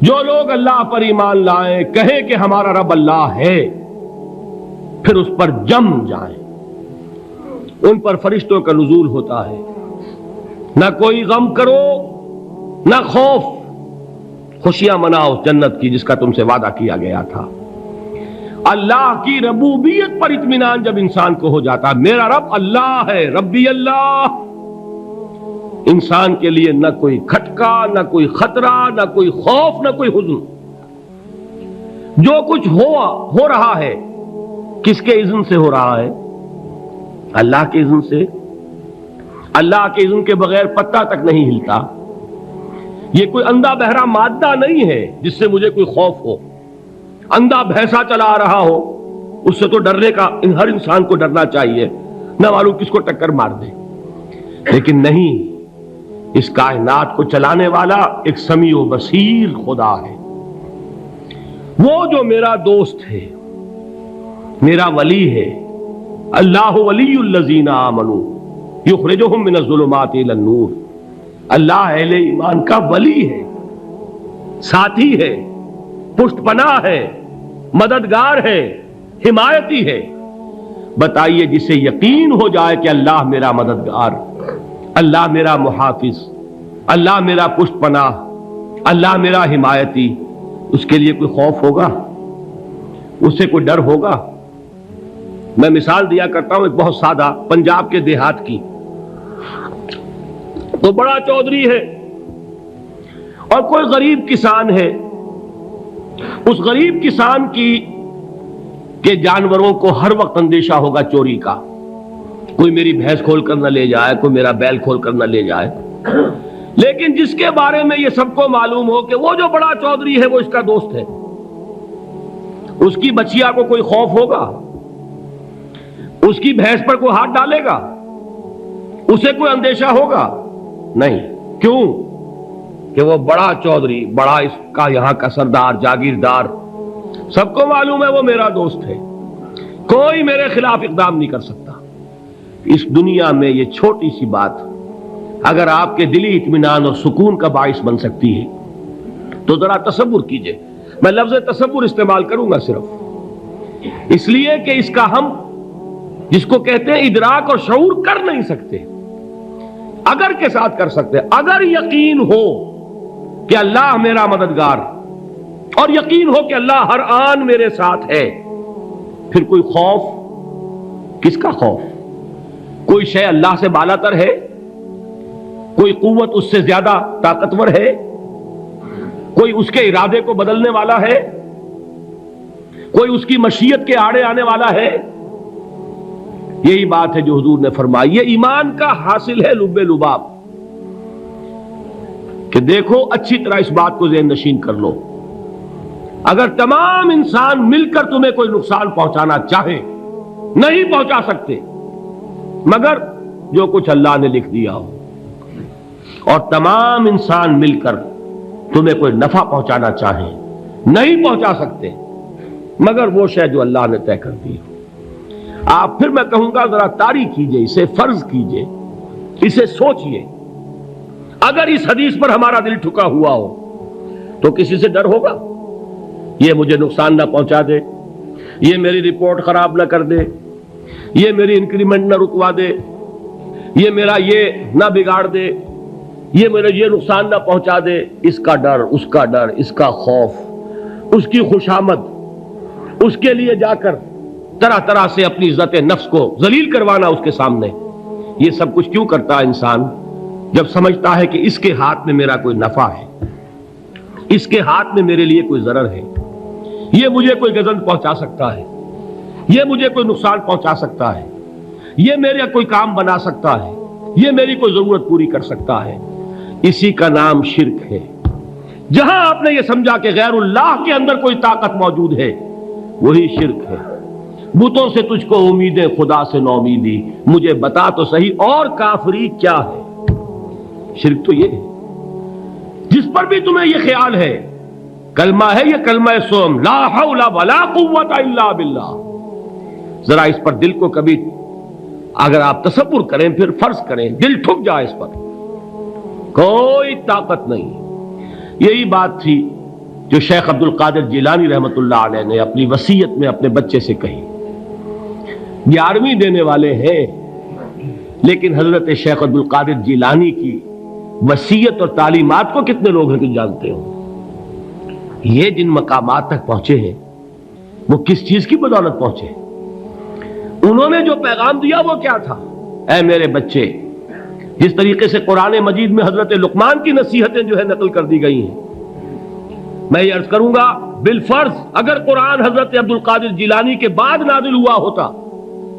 جو لوگ اللہ پر ایمان لائیں، کہیں کہ ہمارا رب اللہ ہے، پھر اس پر جم جائیں، ان پر فرشتوں کا نزول ہوتا ہے۔ نہ کوئی غم کرو نہ خوف، خوشیاں مناؤ جنت کی جس کا تم سے وعدہ کیا گیا تھا۔ اللہ کی ربوبیت پر اطمینان جب انسان کو ہو جاتا، میرا رب اللہ ہے، ربی اللہ، انسان کے لیے نہ کوئی کھٹکا، نہ کوئی خطرہ، نہ کوئی خوف، نہ کوئی حزن۔ جو کچھ ہو رہا ہے کس کے اذن سے ہو رہا ہے؟ اللہ کے اذن سے۔ اللہ کے اذن کے بغیر پتہ تک نہیں ہلتا۔ یہ کوئی اندھا بہرا مادہ نہیں ہے جس سے مجھے کوئی خوف ہو۔ اندھا بھینسا چلا آ رہا ہو، اس سے تو ڈرنے کا ہر انسان کو ڈرنا چاہیے، نہ معلوم کس کو ٹکر مار دے۔ لیکن نہیں، اس کائنات کو چلانے والا ایک سمیع و بصیر خدا ہے، وہ جو میرا دوست ہے، میرا ولی ہے۔ اللہ ولی الذین آمنوا یخرجہم من الظلمات الی النور۔ اللہ اہل ایمان کا ولی ہے، ساتھی ہے، پشت پناہ ہے، مددگار ہے، حمایتی ہے۔ بتائیے جسے یقین ہو جائے کہ اللہ میرا مددگار، اللہ میرا محافظ، اللہ میرا پشت پناہ، اللہ میرا حمایتی، اس کے لیے کوئی خوف ہوگا؟ اس سے کوئی ڈر ہوگا؟ میں مثال دیا کرتا ہوں ایک بہت سادہ، پنجاب کے دیہات کی۔ تو بڑا چودھری ہے اور کوئی غریب کسان ہے۔ اس غریب کسان کے جانوروں کو ہر وقت اندیشہ ہوگا چوری کا، کوئی میری بھینس کھول کر نہ لے جائے، کوئی میرا بیل کھول کر نہ لے جائے۔ لیکن جس کے بارے میں یہ سب کو معلوم ہو کہ وہ جو بڑا چودھری ہے وہ اس کا دوست ہے، اس کی بچیا کو کوئی خوف ہوگا؟ اس کی بھینس پر کوئی ہاتھ ڈالے گا؟ اسے کوئی اندیشہ ہوگا؟ نہیں۔ کیوں؟ کہ وہ بڑا چودھری، بڑا اس کا یہاں کا سردار، جاگیردار، سب کو معلوم ہے وہ میرا دوست ہے، کوئی میرے خلاف اقدام نہیں کر سکتا۔ اس دنیا میں یہ چھوٹی سی بات اگر آپ کے دلی اطمینان اور سکون کا باعث بن سکتی ہے تو ذرا تصور کیجئے۔ میں لفظ تصور استعمال کروں گا صرف اس لیے کہ اس کا ہم جس کو کہتے ہیں ادراک اور شعور کر نہیں سکتے، اگر کے ساتھ کر سکتے۔ اگر یقین ہو کہ اللہ میرا مددگار اور یقین ہو کہ اللہ ہر آن میرے ساتھ ہے، پھر کوئی خوف، کس کا خوف؟ کوئی شے اللہ سے بالاتر ہے؟ کوئی قوت اس سے زیادہ طاقتور ہے؟ کوئی اس کے ارادے کو بدلنے والا ہے؟ کوئی اس کی مشیت کے آڑے آنے والا ہے؟ یہی بات ہے جو حضور نے فرمائی۔ یہ ایمان کا حاصل ہے لب لباب، کہ دیکھو اچھی طرح اس بات کو ذہن نشین کر لو، اگر تمام انسان مل کر تمہیں کوئی نقصان پہنچانا چاہے نہیں پہنچا سکتے، مگر جو کچھ اللہ نے لکھ دیا ہو، اور تمام انسان مل کر تمہیں کوئی نفع پہنچانا چاہیں نہیں پہنچا سکتے، مگر وہ شے جو اللہ نے طے کر دی ہو۔ آپ پھر میں کہوں گا ذرا طاری کیجئے، اسے فرض کیجئے، اسے سوچئے۔ اگر اس حدیث پر ہمارا دل ٹھکا ہوا ہو تو کسی سے ڈر ہوگا؟ یہ مجھے نقصان نہ پہنچا دے، یہ میری رپورٹ خراب نہ کر دے، یہ میری انکریمنٹ نہ رکوا دے، یہ میرا یہ نہ بگاڑ دے، یہ میرا یہ نقصان نہ پہنچا دے۔ اس کا ڈر، اس کا ڈر، اس کا خوف، اس کی خوشامد، اس کے لیے جا کر طرح طرح سے اپنی عزت نفس کو ذلیل کروانا اس کے سامنے، یہ سب کچھ کیوں کرتا ہے انسان؟ جب سمجھتا ہے کہ اس کے ہاتھ میں میرا کوئی نفع ہے، اس کے ہاتھ میں میرے لیے کوئی ضرر ہے، یہ مجھے کوئی گزن پہنچا سکتا ہے، یہ مجھے کوئی نقصان پہنچا سکتا ہے، یہ میرا کوئی کام بنا سکتا ہے، یہ میری کوئی ضرورت پوری کر سکتا ہے، اسی کا نام شرک ہے۔ جہاں آپ نے یہ سمجھا کہ غیر اللہ کے اندر کوئی طاقت موجود ہے، وہی شرک ہے۔ بتوں سے تجھ کو امیدیں، خدا سے نومیدی، مجھے بتا تو صحیح اور کافری کیا ہے؟ شرک تو یہ ہے۔ جس پر بھی تمہیں یہ خیال ہے، کلمہ ہے یہ کلمہ سوم، لا حول ولا قوت الا باللہ، ذرا اس پر دل کو کبھی اگر آپ تصور کریں، پھر فرض کریں، دل ٹھک جائے، اس پر کوئی طاقت نہیں۔ یہی بات تھی جو شیخ عبد القادر جیلانی رحمۃ اللہ علیہ نے اپنی وصیت میں اپنے بچے سے کہی. 11ویں دینے والے ہیں، لیکن حضرت شیخ عبد القادر جیلانی کی وصیت اور تعلیمات کو کتنے لوگ ہیں کہ جانتے ہو؟ یہ جن مقامات تک پہنچے ہیں وہ کس چیز کی بدولت پہنچے؟ انہوں نے جو پیغام دیا وہ کیا تھا؟ اے میرے بچے، جس طریقے سے قرآن مجید میں حضرت لقمان کی نصیحتیں جو ہے نقل کر دی گئی ہیں، میں یہ عرض کروں گا بالفرض اگر قرآن حضرت عبد القادر جیلانی کے بعد نازل ہوا ہوتا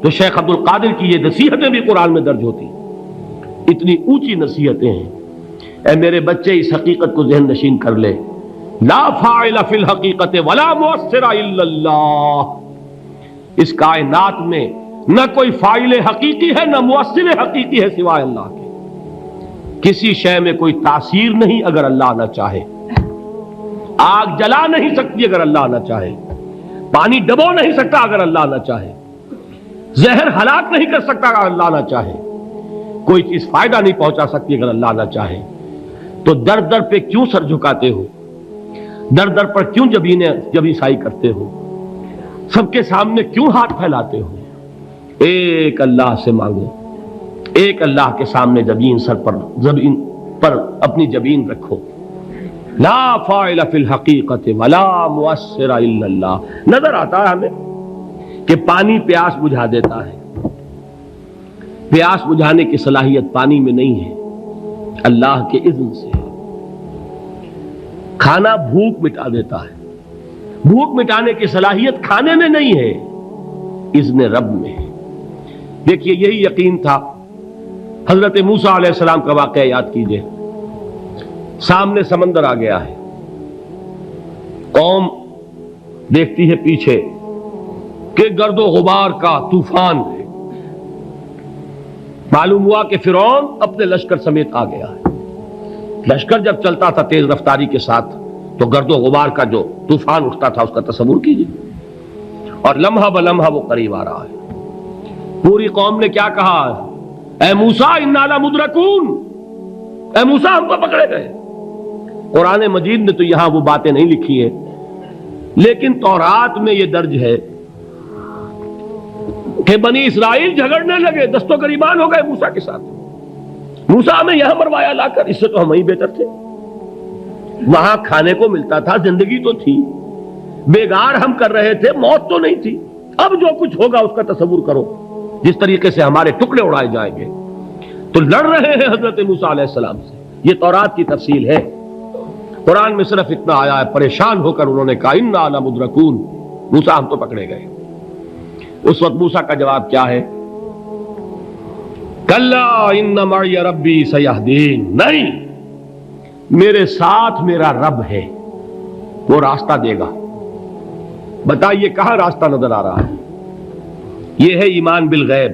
تو شیخ عبد القادر کی یہ نصیحتیں بھی قرآن میں درج ہوتی. اتنی اونچی نصیحتیں ہیں. اے میرے بچے، اس حقیقت کو ذہن نشین کر لے، لا فاعل فی الحقیقت ولا مؤثر الا اللہ. اس کائنات میں نہ کوئی فاعل حقیقی ہے نہ مؤثر حقیقی ہے سوائے اللہ کے. کسی شے میں کوئی تاثیر نہیں اگر اللہ نہ چاہے. آگ جلا نہیں سکتی اگر اللہ نہ چاہے. پانی ڈبو نہیں سکتا اگر اللہ نہ چاہے. زہر ہلاک نہیں کر سکتا اگر اللہ نہ چاہے. کوئی چیز فائدہ نہیں پہنچا سکتی اگر اللہ نہ چاہے. تو در در پہ کیوں سر جھکاتے ہو؟ در در پر کیوں جبیں سائی کرتے ہو؟ سب کے سامنے کیوں ہاتھ پھیلاتے ہو؟ ایک اللہ سے مانگو. ایک اللہ کے سامنے زمین پر اپنی جبین رکھو. لا فاعل فی الحقیقت ولا مؤثر الا اللہ. نظر آتا ہے ہمیں کہ پانی پیاس بجھا دیتا ہے. پیاس بجھانے کی صلاحیت پانی میں نہیں ہے، اللہ کے اذن سے. کھانا بھوک مٹا دیتا ہے. بھوک مٹانے کی صلاحیت کھانے میں نہیں ہے، اذن رب میں ہے. دیکھیے یہی یقین تھا. حضرت موسیٰ علیہ السلام کا واقعہ یاد کیجئے. سامنے سمندر آ گیا ہے. قوم دیکھتی ہے پیچھے کہ گرد و غبار کا طوفان ہے. معلوم ہوا کہ فرعون اپنے لشکر سمیت آ گیا ہے. لشکر جب چلتا تھا تیز رفتاری کے ساتھ تو گرد و غبار کا جو طوفان اٹھتا تھا اس کا تصور کیجیے. اور لمحہ بلمحہ وہ قریب آ رہا ہے. پوری قوم نے کیا کہا؟ اے موسیٰ انا لمدرکون. اے موسیٰ ہم کو پکڑے گئے. قرآن مجید نے تو یہاں وہ باتیں نہیں لکھی ہیں، لیکن تورات میں یہ درج ہے کہ بنی اسرائیل جھگڑنے لگے، دست و گریبان ہو گئے موسیٰ کے ساتھ. موسیٰ ہمیں یہاں مروایا لا کر، اس سے تو ہم ہی بہتر تھے. وہاں کھانے کو ملتا تھا، زندگی تو تھی، بیگار ہم کر رہے تھے، موت تو نہیں تھی. اب جو کچھ ہوگا اس کا تصور کرو، جس طریقے سے ہمارے ٹکڑے اڑائے جائیں گے. تو لڑ رہے ہیں حضرت موسیٰ علیہ السلام سے. یہ تورات کی تفصیل ہے. قرآن میں صرف اتنا آیا ہے، پریشان ہو کر انہوں نے کہا انا لمدرکون. موسیٰ ہم تو پکڑے گئے. اس وقت موسیٰ کا جواب کیا ہے؟ کلا ان معی ربی سیہدین. نہیں، میرے ساتھ میرا رب ہے، وہ راستہ دے گا. بتائیے کہاں راستہ نظر آ رہا ہے؟ یہ ہے ایمان بالغیب.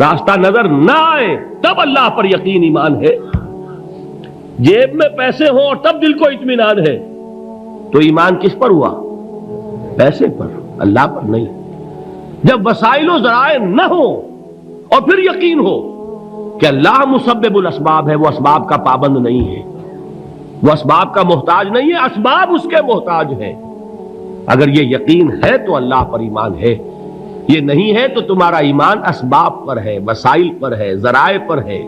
راستہ نظر نہ آئے تب اللہ پر یقین ایمان ہے. جیب میں پیسے ہوں اور تب دل کو اطمینان ہے تو ایمان کس پر ہوا؟ پیسے پر، اللہ پر نہیں. جب وسائل و ذرائع نہ ہو اور پھر یقین ہو کہ اللہ مسبب الاسباب ہے، وہ اسباب کا پابند نہیں ہے، وہ اسباب کا محتاج نہیں ہے، اسباب اس کے محتاج ہیں. اگر یہ یقین ہے تو اللہ پر ایمان ہے. یہ نہیں ہے تو تمہارا ایمان اسباب پر ہے، وسائل پر ہے، ذرائع پر ہے،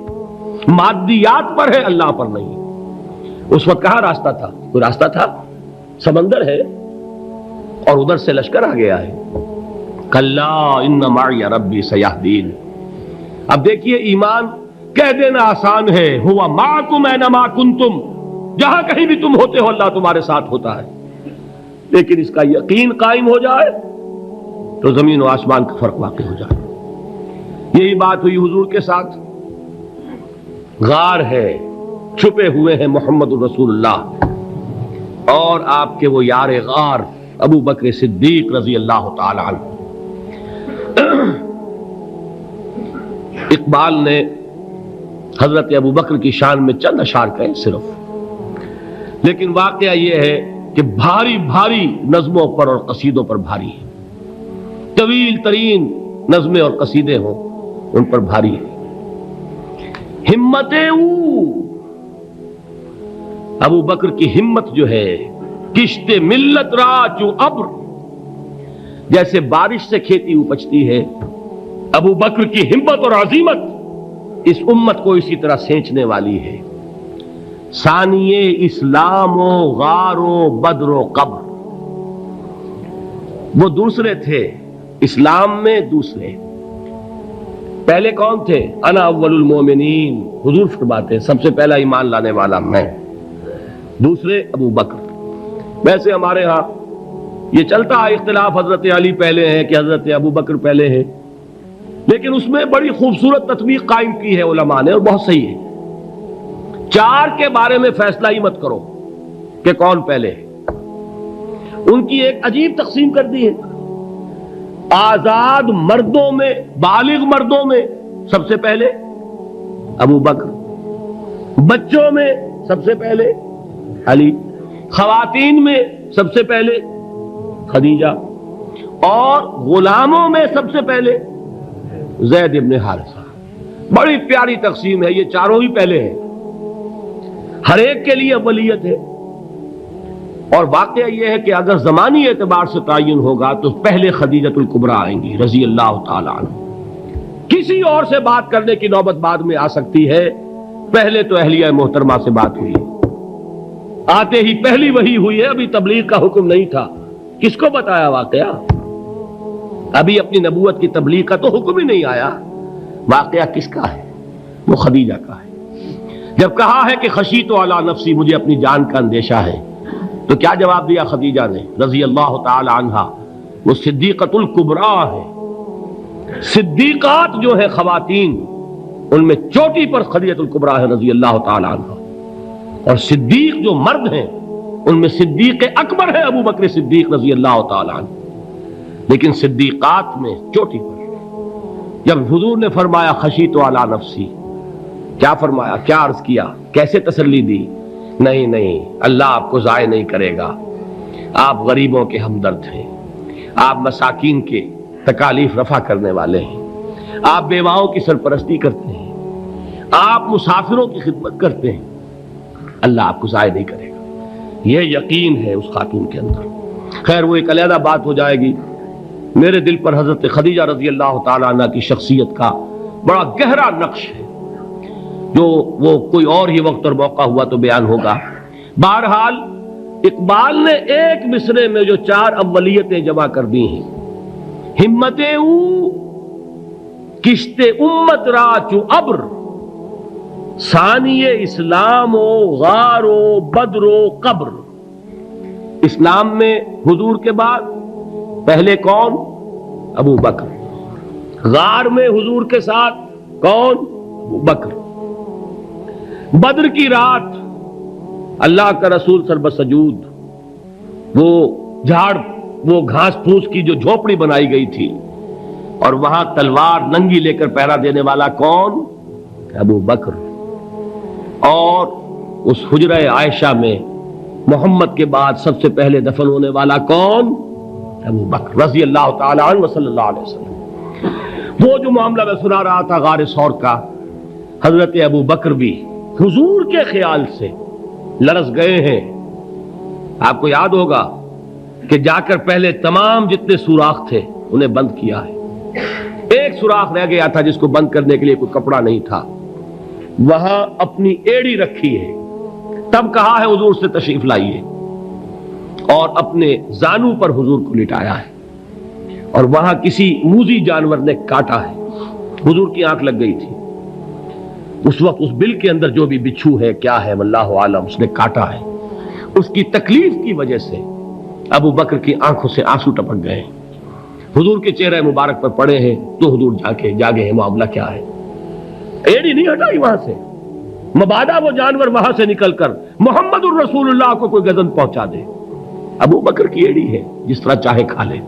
مادیات پر ہے، اللہ پر نہیں. اس وقت کہاں راستہ تھا؟ کوئی راستہ تھا؟ سمندر ہے اور ادھر سے لشکر آ گیا ہے. کلا ان معی ربی سیہدین. اب دیکھیے ایمان کہہ دینا آسان ہے، ہوا معکم اینما کنتم. جہاں کہیں بھی تم ہوتے ہو اللہ تمہارے ساتھ ہوتا ہے. لیکن اس کا یقین قائم ہو جائے تو زمین و آسمان کا فرق واقع ہو جائے. یہی بات ہوئی حضور کے ساتھ. غار ہے، چھپے ہوئے ہیں محمد الرسول اللہ اور آپ کے وہ یار غار ابو بکر صدیق رضی اللہ تعالی عنہ. اقبال نے حضرت ابو بکر کی شان میں چند اشعار کہے صرف، لیکن واقعہ یہ ہے کہ بھاری بھاری نظموں پر اور قصیدوں پر بھاری ہے. طویل ترین نظمیں اور قصیدے ہوں ان پر بھاری ہے. ہمتیں ابو بکر کی ہمت جو ہے کشت ملت را چو ابر، جیسے بارش سے کھیتی اپجتی ہے، ابو بکر کی ہمت اور عزیمت اس امت کو اسی طرح سینچنے والی ہے۔ ثانیے اسلام و غار و بدر و قبر، وہ دوسرے تھے اسلام میں، دوسرے پہلے کون تھے؟ انا اول المومنین، حضور فرماتے ہیں سب سے پہلا ایمان لانے والا میں، دوسرے ابو بکر۔ ویسے ہمارے ہاں یہ چلتا ہے اختلاف، حضرت علی پہلے ہیں کہ حضرت ابو بکر پہلے ہیں، لیکن اس میں بڑی خوبصورت تطبیق قائم کی ہے علماء نے، اور بہت صحیح ہے۔ چار کے بارے میں فیصلہ ہی مت کرو کہ کون پہلے ہے، ان کی ایک عجیب تقسیم کر دی ہے۔ آزاد مردوں میں، بالغ مردوں میں سب سے پہلے ابو بکر، بچوں میں سب سے پہلے علی، خواتین میں سب سے پہلے خدیجہ، اور غلاموں میں سب سے پہلے زید ابن حارثہ۔ بڑی پیاری تقسیم ہے، یہ چاروں ہی پہلے ہیں، ہر ایک کے لیے اولیت ہے۔ اور واقعہ یہ ہے کہ اگر زمانی اعتبار سے تعین ہوگا تو پہلے خدیجۃ الکبریٰ آئیں گی رضی اللہ تعالی عنہ، کسی اور سے بات کرنے کی نوبت بعد میں آ سکتی ہے، پہلے تو اہلیہ محترمہ سے بات ہوئی، آتے ہی پہلی وحی ہوئی ہے، ابھی تبلیغ کا حکم نہیں تھا، کس کو بتایا واقعہ؟ ابھی اپنی نبوت کی تبلیغ کا تو حکم ہی نہیں آیا، واقعہ کس کا ہے؟ وہ خدیجہ کا ہے۔ جب کہا ہے کہ خشیت علی نفسی، مجھے اپنی جان کا اندیشہ ہے، تو کیا جواب دیا خدیجہ نے رضی اللہ تعالی عنہا؟ وہ صدیقۃ الکبریٰ ہے، صدیقات جو ہے خواتین ان میں چوٹی پر خدیجۃ الکبریٰ ہے رضی اللہ تعالی عنہا، اور صدیق جو مرد ہیں ان میں صدیق اکبر ہے ابو بکر صدیق رضی اللہ تعالی عنہ، لیکن صدیقات میں چوٹی پر۔ جب حضور نے فرمایا خشیت علی نفسی، کیا فرمایا؟ کیا عرض کیا؟ کیسے تسلی دی؟ نہیں نہیں، اللہ آپ کو ضائع نہیں کرے گا، آپ غریبوں کے ہمدرد ہیں، آپ مساکین کے تکالیف رفع کرنے والے ہیں، آپ بیواؤں کی سرپرستی کرتے ہیں، آپ مسافروں کی خدمت کرتے ہیں، اللہ آپ کو ضائع نہیں کرے گا۔ یہ یقین ہے اس خاتون کے اندر۔ خیر وہ ایک علیحدہ بات ہو جائے گی۔ میرے دل پر حضرت خدیجہ رضی اللہ تعالی عنہ کی شخصیت کا بڑا گہرا نقش ہے، جو وہ کوئی اور ہی وقت اور موقع ہوا تو بیان ہوگا۔ بہرحال اقبال نے ایک مصرے میں جو چار اولیتیں جمع کر دی ہیں، ہمت او کشت امت را چو ابر، ثانی اسلام و غار و بدر و قبر۔ اسلام میں حضور کے بعد پہلے کون؟ ابو بکر۔ غار میں حضور کے ساتھ کون؟ ابو بکر۔ بدر کی رات اللہ کا رسول سربسجود وہ جھاڑ، وہ گھاس پھوس کی جو جھوپڑی بنائی گئی تھی، اور وہاں تلوار ننگی لے کر پہرا دینے والا کون؟ ابو بکر۔ اور اس حجرہ عائشہ میں محمد کے بعد سب سے پہلے دفن ہونے والا کون؟ ابو بکر رضی اللہ تعالی عنہ صلی اللہ علیہ وسلم۔ وہ جو معاملہ میں سنا رہا تھا غار ثور کا، حضرت ابو بکر بھی حضور کے خیال سے لرز گئے ہیں۔ آپ کو یاد ہوگا کہ جا کر پہلے تمام جتنے سوراخ تھے انہیں بند کیا ہے، ایک سوراخ رہ گیا تھا جس کو بند کرنے کے لیے کوئی کپڑا نہیں تھا، وہاں اپنی ایڑی رکھی ہے، تب کہا ہے حضور سے تشریف لائیے، اور اپنے زانو پر حضور کو لٹایا ہے، اور وہاں کسی موذی جانور نے کاٹا ہے، حضور کی آنکھ لگ گئی تھی، اس وقت اس بل کے اندر جو بھی بچھو ہے کیا ہے واللہ عالم، اس نے کاٹا ہے، اس کی تکلیف کی وجہ سے ابو بکر کی آنکھوں سے آنسو ٹپک گئے، حضور کے چہرے مبارک پر پڑے ہیں، تو حضور جاگے ہیں، معاملہ کیا ہے؟ ایڑی نہیں ہٹائی وہاں سے، مبادا وہ جانور وہاں سے نکل کر محمد الرسول اللہ کو کوئی گزن پہنچا دے، ابو بکر کی ایڑی ہے، جس طرح چاہے کھا لے،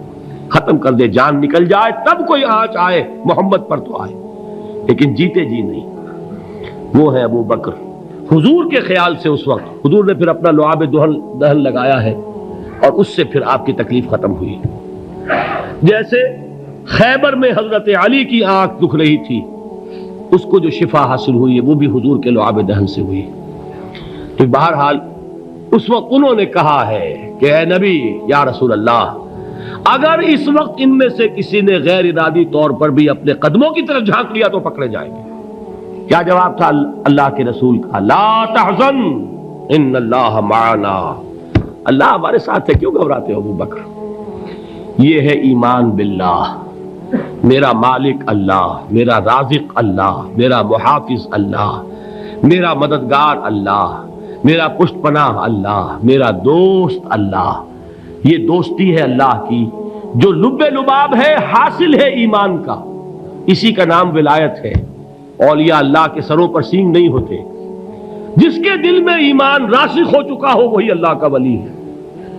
ختم کر دے، جان نکل جائے تب کوئی آنچ آئے محمد پر تو آئے، لیکن جیتے جی نہیں۔ وہ ہے ابو بکر حضور کے خیال سے۔ اس وقت حضور نے پھر اپنا لعاب دہن لگایا ہے، اور اس سے پھر آپ کی تکلیف ختم ہوئی۔ جیسے خیبر میں حضرت علی کی آنکھ دکھ رہی تھی، اس کو جو شفا حاصل ہوئی ہے وہ بھی حضور کے لعاب دہن سے ہوئی۔ تو بہرحال اس وقت انہوں نے کہا ہے کہ اے نبی یا رسول اللہ، اگر اس وقت ان میں سے کسی نے غیر ارادی طور پر بھی اپنے قدموں کی طرف جھانک لیا تو پکڑے جائیں گے۔ کیا جواب تھا اللہ کے رسول کا؟ لا تحزن ان اللہ معنا، اللہ ہمارے ساتھ ہے، کیوں گھبراتے ہو ابو بکر؟ یہ ہے ایمان باللہ، میرا مالک اللہ، میرا رازق اللہ، میرا محافظ اللہ، میرا مددگار اللہ، میرا پشت پناہ اللہ، میرا دوست اللہ۔ یہ دوستی ہے اللہ کی جو لب لباب ہے، حاصل ہے ایمان کا، اسی کا نام ولایت ہے۔ اولیاء اللہ کے سروں پر سینگ نہیں ہوتے، جس کے دل میں ایمان راسخ ہو چکا ہو وہی اللہ کا ولی ہے،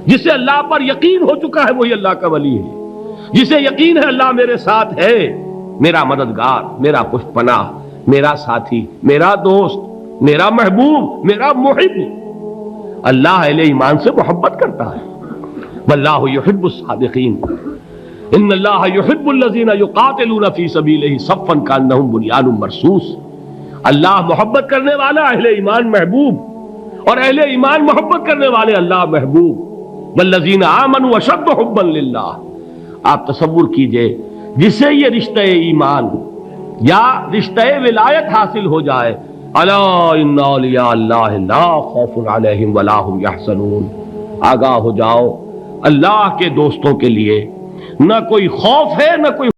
جسے اللہ پر یقین ہو چکا ہے وہی اللہ کا ولی ہے، جسے یقین ہے اللہ میرے ساتھ ہے، میرا مددگار، میرا پشت پناہ، میرا ساتھی، میرا دوست، میرا محبوب، میرا محب۔ اللہ اہل ایمان سے محبت کرتا ہے، واللہ یحب الصادقین، ان اللہ یحب الذین یقاتلون فی سبیلہ صفا کانہم بنیان مرصوص۔ اللہ محبت کرنے والا، اہل ایمان محبوب، اور اہل ایمان محبت کرنے والے اللہ محبوب۔ والذین آمنوا اشد حبا للہ۔ آپ تصور کیجئے جسے یہ رشتہ ایمان یا رشتہ ولایت حاصل ہو جائے، الا ان اولیاء اللہ لا خوف علیہم ولا هم یحزنون، آگاہ ہو جاؤ، اللہ کے دوستوں کے لیے نہ کوئی خوف ہے نہ کوئی